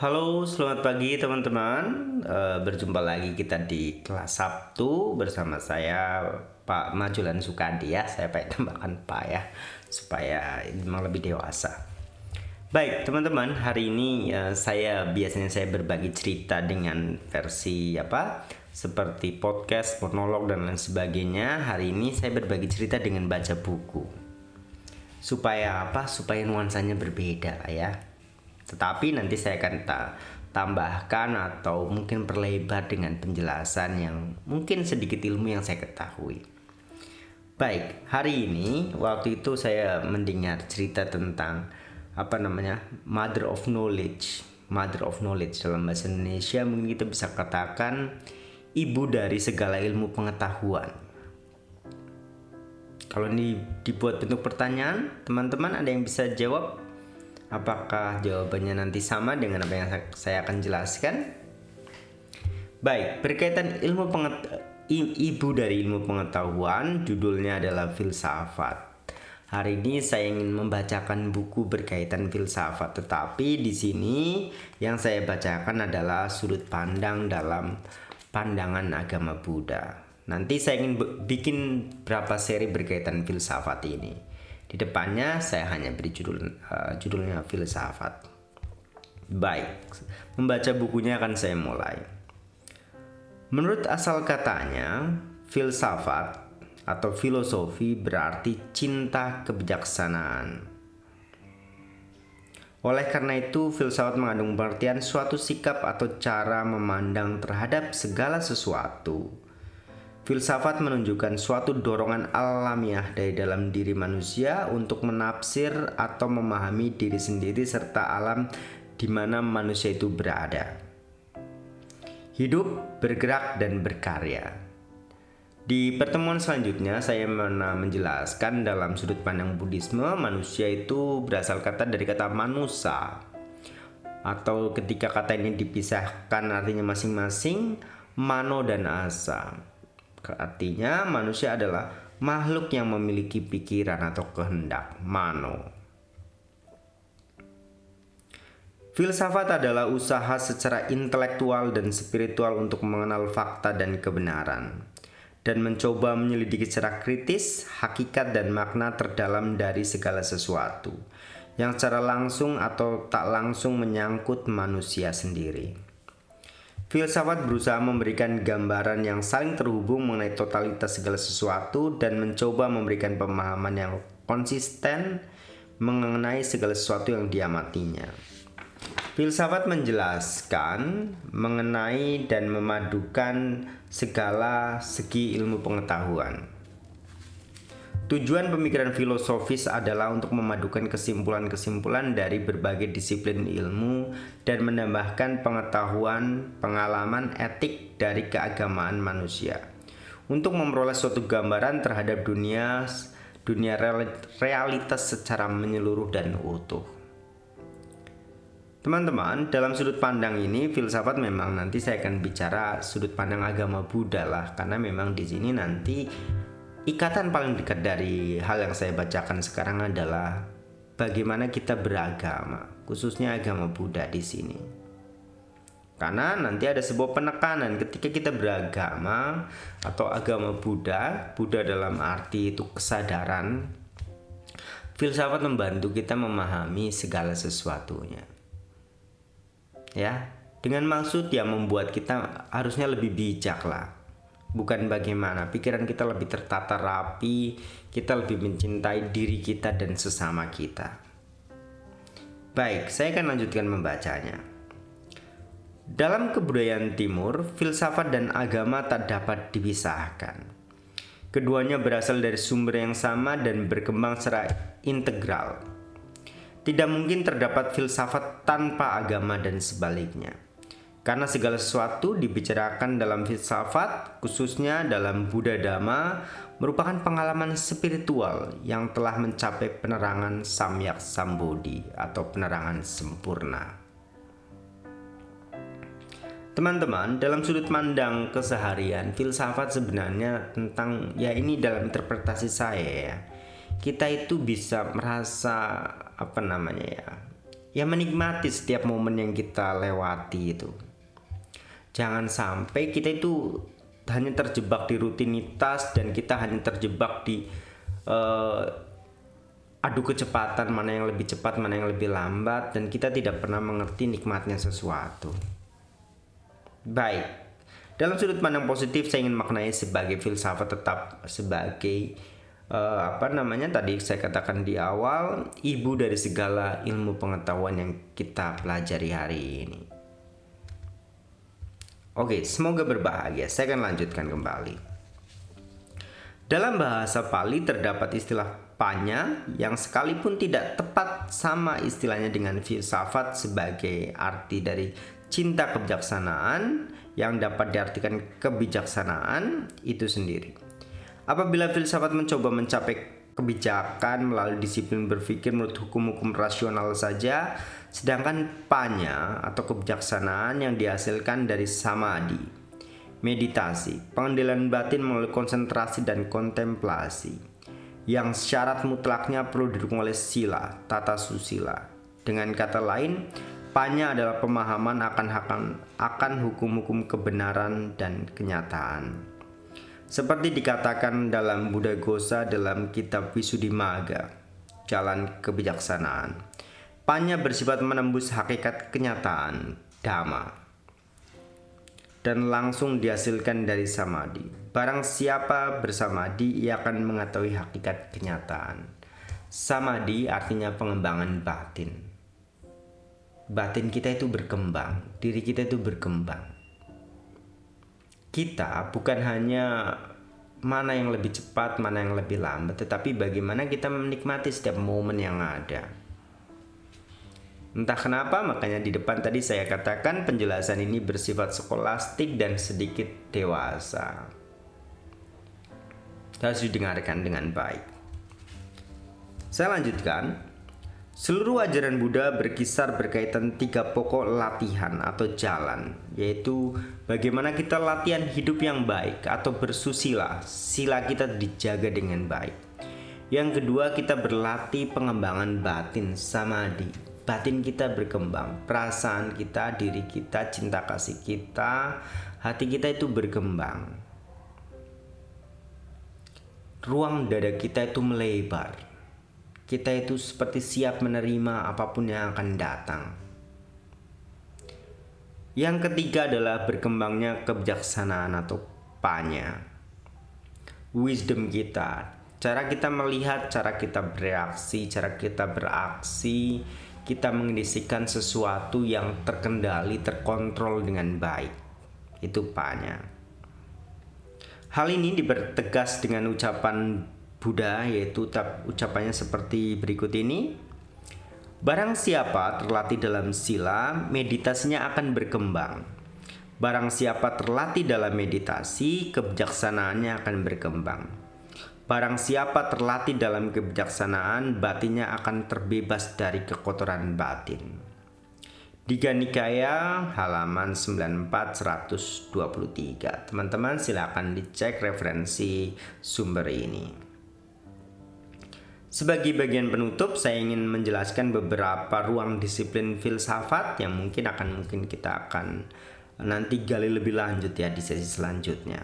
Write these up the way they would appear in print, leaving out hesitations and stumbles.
Halo, selamat pagi teman-teman. Berjumpa lagi kita di kelas Sabtu bersama saya Pak Majulan Sukadi ya. Saya pakai tambahkan Pak ya, supaya memang lebih dewasa. Baik teman-teman, hari ini saya berbagi cerita dengan versi seperti podcast, monolog dan lain sebagainya. Hari ini saya berbagi cerita dengan baca buku. Supaya apa? Supaya nuansanya berbeda lah ya. Tetapi nanti saya akan tambahkan atau mungkin perlebar dengan penjelasan yang mungkin sedikit ilmu yang saya ketahui. Baik, hari ini waktu itu saya mendengar cerita tentang mother of knowledge. Mother of knowledge dalam bahasa Indonesia mungkin kita bisa katakan ibu dari segala ilmu pengetahuan. Kalau ini dibuat bentuk pertanyaan, teman-teman ada yang bisa jawab? Apakah jawabannya nanti sama dengan apa yang saya akan jelaskan? Baik, berkaitan ibu dari ilmu pengetahuan, judulnya adalah filsafat. Hari ini saya ingin membacakan buku berkaitan filsafat, tetapi di sini yang saya bacakan adalah sudut pandang dalam pandangan agama Buddha. Nanti saya ingin bikin berapa seri berkaitan filsafat ini. Di depannya saya hanya beri judulnya filsafat. Baik, membaca bukunya akan saya mulai. Menurut asal katanya, filsafat atau filosofi berarti cinta kebijaksanaan. Oleh karena itu, filsafat mengandung pengertian suatu sikap atau cara memandang terhadap segala sesuatu. Filsafat menunjukkan suatu dorongan alamiah dari dalam diri manusia untuk menafsir atau memahami diri sendiri serta alam di mana manusia itu berada. Hidup, bergerak, dan berkarya. Di pertemuan selanjutnya saya menjelaskan dalam sudut pandang Buddhisme, manusia itu berasal dari kata manusa, atau ketika kata ini dipisahkan artinya masing-masing, mano dan asa. Artinya manusia adalah makhluk yang memiliki pikiran atau kehendak, mano. Filsafat adalah usaha secara intelektual dan spiritual untuk mengenal fakta dan kebenaran, dan mencoba menyelidiki secara kritis hakikat dan makna terdalam dari segala sesuatu yang secara langsung atau tak langsung menyangkut manusia sendiri. Filsafat berusaha memberikan gambaran yang saling terhubung mengenai totalitas segala sesuatu dan mencoba memberikan pemahaman yang konsisten mengenai segala sesuatu yang diamatinya. Filsafat menjelaskan mengenai dan memadukan segala segi ilmu pengetahuan. Tujuan pemikiran filosofis adalah untuk memadukan kesimpulan-kesimpulan dari berbagai disiplin ilmu dan menambahkan pengetahuan, pengalaman, etik dari keagamaan manusia untuk memperoleh suatu gambaran terhadap dunia realitas secara menyeluruh dan utuh. Teman-teman, dalam sudut pandang ini filsafat memang nanti saya akan bicara sudut pandang agama Buddha lah, karena memang di sini nanti ikatan paling dekat dari hal yang saya bacakan sekarang adalah bagaimana kita beragama, khususnya agama Buddha di sini. Karena nanti ada sebuah penekanan ketika kita beragama atau agama Buddha dalam arti itu kesadaran. Filsafat membantu kita memahami segala sesuatunya. Ya, dengan maksud yang membuat kita harusnya lebih bijak lah. Bukan bagaimana pikiran kita lebih tertata rapi, kita lebih mencintai diri kita dan sesama kita. Baik, saya akan lanjutkan membacanya. Dalam kebudayaan timur, filsafat dan agama tak dapat dipisahkan. Keduanya berasal dari sumber yang sama dan berkembang secara integral. Tidak mungkin terdapat filsafat tanpa agama dan sebaliknya. Karena segala sesuatu dibicarakan dalam filsafat, khususnya dalam Buddha Dhamma, merupakan pengalaman spiritual yang telah mencapai penerangan Samyak Sambodhi atau penerangan sempurna. Teman-teman, dalam sudut pandang keseharian, filsafat sebenarnya tentang, ya ini dalam interpretasi saya ya, kita itu bisa merasa Ya menikmati setiap momen yang kita lewati itu. Jangan sampai kita itu hanya terjebak di rutinitas dan kita hanya terjebak di adu kecepatan, mana yang lebih cepat, mana yang lebih lambat, dan kita tidak pernah mengerti nikmatnya sesuatu. Baik, dalam sudut pandang positif saya ingin maknai sebagai filsafat tetap sebagai tadi saya katakan di awal, ibu dari segala ilmu pengetahuan yang kita pelajari hari ini. Oke, semoga berbahagia. Saya akan lanjutkan kembali. Dalam bahasa Pali terdapat istilah panya yang sekalipun tidak tepat sama istilahnya dengan filsafat sebagai arti dari cinta kebijaksanaan yang dapat diartikan kebijaksanaan itu sendiri. Apabila filsafat mencoba mencapai kebijakan melalui disiplin berpikir menurut hukum-hukum rasional saja, sedangkan panya atau kebijaksanaan yang dihasilkan dari samadhi, meditasi, pengendalian batin melalui konsentrasi dan kontemplasi, yang syarat mutlaknya perlu didukung oleh sila, tata susila. Dengan kata lain, panya adalah pemahaman akan hukum-hukum kebenaran dan kenyataan. Seperti dikatakan dalam Buddhaghosa dalam kitab Visuddhimagga, Jalan Kebijaksanaan, panya bersifat menembus hakikat kenyataan, dhamma, dan langsung dihasilkan dari samadhi. Barang siapa bersamadhi, ia akan mengetahui hakikat kenyataan. Samadhi artinya pengembangan batin. Batin kita itu berkembang, diri kita itu berkembang. Kita bukan hanya mana yang lebih cepat, mana yang lebih lambat, tetapi bagaimana kita menikmati setiap momen yang ada. Entah kenapa, makanya di depan tadi saya katakan penjelasan ini bersifat skolastik dan sedikit dewasa. Harus didengarkan dengan baik. Saya lanjutkan. Seluruh ajaran Buddha berkisar berkaitan 3 pokok latihan atau jalan, yaitu bagaimana kita latihan hidup yang baik atau bersusila, sila kita dijaga dengan baik. Yang kedua, kita berlatih pengembangan batin, samadhi. Batin kita berkembang, perasaan kita, diri kita, cinta kasih kita, hati kita itu berkembang. Ruang dada kita itu melebar. Kita itu seperti siap menerima apapun yang akan datang. Yang ketiga adalah berkembangnya kebijaksanaan atau panya. Wisdom kita, cara kita melihat, cara kita bereaksi, cara kita beraksi, kita mengindikasikan sesuatu yang terkendali, terkontrol dengan baik. Itu panya. Hal ini dipertegas dengan ucapan Buddha, yaitu ucapannya seperti berikut ini. Barang siapa terlatih dalam sila, meditasinya akan berkembang. Barang siapa terlatih dalam meditasi, kebijaksanaannya akan berkembang. Barang siapa terlatih dalam kebijaksanaan, batinnya akan terbebas dari kekotoran batin. Digha Nikaya halaman 94-123. Teman-teman silakan dicek referensi sumber ini. Sebagai bagian penutup, saya ingin menjelaskan beberapa ruang disiplin filsafat yang mungkin kita akan nanti gali lebih lanjut ya di sesi selanjutnya.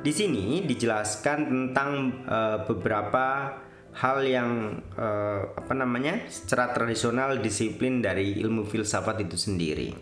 Di sini dijelaskan tentang beberapa hal yang secara tradisional disiplin dari ilmu filsafat itu sendiri.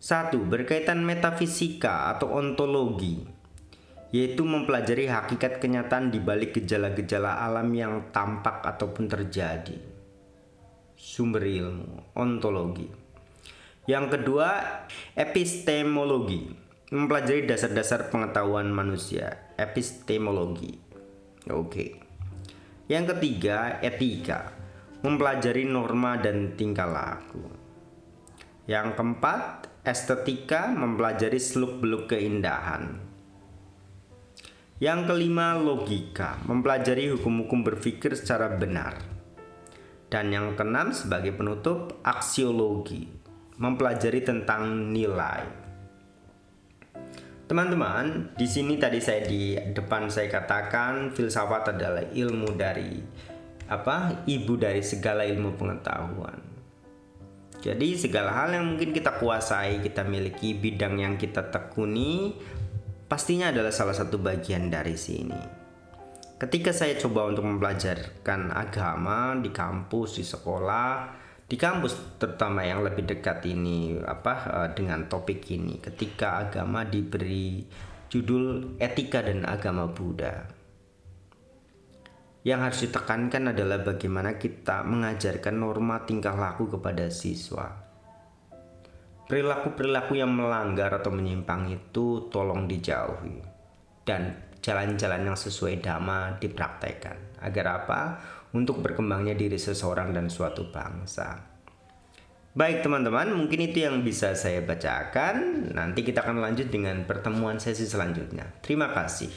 1. Berkaitan metafisika atau ontologi, yaitu mempelajari hakikat kenyataan di balik gejala-gejala alam yang tampak ataupun terjadi. Sumber ilmu, ontologi. Yang kedua, epistemologi, mempelajari dasar-dasar pengetahuan manusia, epistemologi. Oke. Yang ketiga, etika, mempelajari norma dan tingkah laku. Yang keempat, estetika, mempelajari seluk-beluk keindahan. Yang kelima, logika, mempelajari hukum-hukum berpikir secara benar. Dan yang keenam, sebagai penutup, aksiologi, mempelajari tentang nilai. Teman-teman, di sini tadi di depan saya katakan filsafat adalah ilmu dari ibu dari segala ilmu pengetahuan. Jadi segala hal yang mungkin kita kuasai, kita miliki, bidang yang kita tekuni, pastinya adalah salah satu bagian dari sini. Ketika saya coba untuk mempelajarkan agama di kampus, di sekolah, di kampus terutama yang lebih dekat ini dengan topik ini, ketika agama diberi judul etika dan agama Buddha. Yang harus ditekankan adalah bagaimana kita mengajarkan norma tingkah laku kepada siswa. Perilaku-perilaku yang melanggar atau menyimpang itu tolong dijauhi, dan jalan-jalan yang sesuai dhamma dipraktekkan. Agar apa? Untuk berkembangnya diri seseorang dan suatu bangsa. Baik teman-teman, mungkin itu yang bisa saya bacakan. Nanti kita akan lanjut dengan pertemuan sesi selanjutnya. Terima kasih.